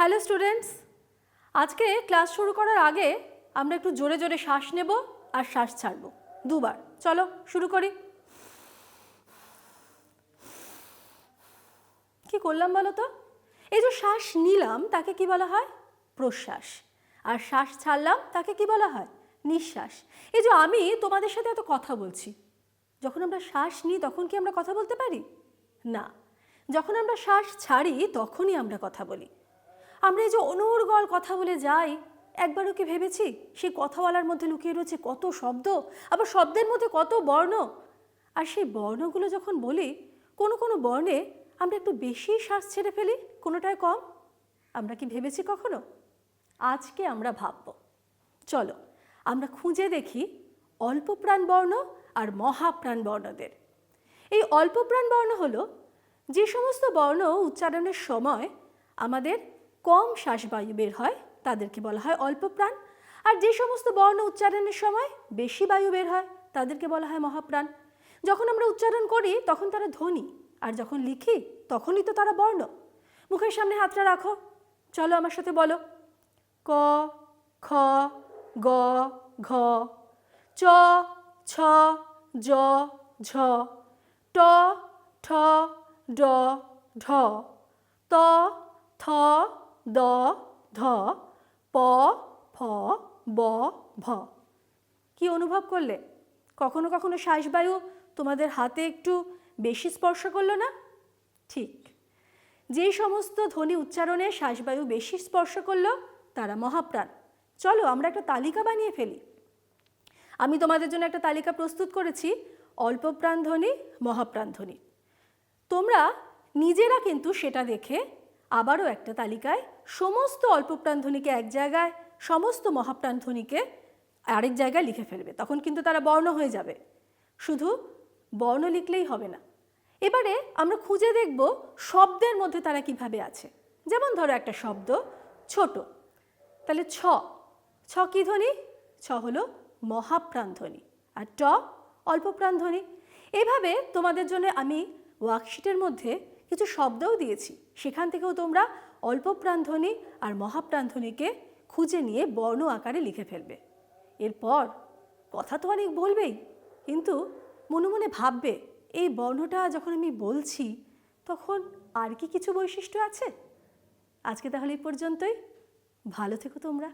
Hello students, আজকে class শুরু করার আগে আমরা একটু জোরে জোরে শ্বাস নেব আর শ্বাস ছাড়ব দুবার। চলো শুরু করি। কি করলাম বলো তো? এই যে শ্বাস নিলাম তাকে কি বলা হয়? প্রশ্বাস। আর শ্বাস ছাড়লাম তাকে কি বলা হয়? নিঃশ্বাস। এই যে আমি তোমাদের সাথে এত কথা বলছি, যখন আমরা শ্বাস নিই তখন কি আমরা কথা বলতে পারি? না। যখন আমরা শ্বাস ছাড়ি তখনই আমরা কথা বলি। আমরা এই যে অনর্গল কথা বলে যাই, একবারও কি ভেবেছি সেই কথা বলার মধ্যে লুকিয়ে রয়েছে কত শব্দ, আবার শব্দের মধ্যে কত বর্ণ? আর সেই বর্ণগুলো যখন বলি, কোনো কোনো বর্ণে আমরা একটু বেশি শ্বাস ছেড়ে ফেলি, কোনোটায় কম। আমরা কি ভেবেছি কখনো? আজকে আমরা ভাবব। চলো আমরা খুঁজে দেখি অল্প প্রাণ বর্ণ আর মহাপ্রাণ বর্ণদের। এই অল্প প্রাণ বর্ণ হলো যে সমস্ত বর্ণ উচ্চারণের সময় আমাদের কম শ্বাসবায়ু বের হয়, তাদেরকে বলা হয় অল্প প্রাণ। আর যে সমস্ত বর্ণ উচ্চারণের সময় বেশি বায়ু বের হয় তাদেরকে বলা হয় মহাপ্রাণ। যখন আমরা উচ্চারণ করি তখন তারা ধ্বনি, আর যখন লিখি তখনই তো তারা বর্ণ। মুখের সামনে হাতটা রাখো, চলো আমার সাথে বলো। ক, খ, গ, ঘ, চ, ছ, জ, ঝ, ট, ঠ, ড, ঢ, ত, থ, দ, ধ, প, ফ, ব, ভ। কি অনুভব করলে? কখনো কখনো শ্বাসবায়ু তোমাদের হাতে একটু বেশি স্পর্শ করলো না? ঠিক, যেই সমস্ত ধ্বনি উচ্চারণে শ্বাসবায়ু বেশি স্পর্শ করলো তারা মহাপ্রাণ। চলো আমরা একটা তালিকা বানিয়ে ফেলি। আমি তোমাদের জন্য একটা তালিকা প্রস্তুত করেছি, অল্প প্রাণ ধ্বনি, মহাপ্রাণ ধ্বনি। তোমরা নিজেরা কিন্তু সেটা দেখে আবারও একটা তালিকায় সমস্ত অল্প প্রাণ ধ্বনিকে এক জায়গায়, সমস্ত মহাপ্রাণ ধ্বনিকে আরেক জায়গায় লিখে ফেলবে। তখন কিন্তু তারা বর্ণ হয়ে যাবে। শুধু বর্ণ লিখলেই হবে না, এবারে আমরা খুঁজে দেখব শব্দের মধ্যে তারা কিভাবে আছে। যেমন ধরো একটা শব্দ ছোট, তাহলে ছ, ছ কি ধ্বনি? ছ হলো মহাপ্রাণ ধ্বনি। আর ট অল্প প্রাণ ধ্বনি। এভাবে তোমাদের জন্য আমি ওয়ার্কশিটের মধ্যে কিছু শব্দও দিয়েছি, সেখান থেকেও তোমরা অল্প প্রাণ ধ্বনি আর মহাপ্রাণ ধ্বনিকে খুঁজে নিয়ে বর্ণ আকারে লিখে ফেলবে। এরপর কথা তো অনেক বলবেই, কিন্তু মনে মনে ভাববে এই বর্ণটা যখন আমি বলছি তখন আর কি কিছু বৈশিষ্ট্য আছে। আজকে তাহলে এই পর্যন্তই। ভালো থেকো তোমরা।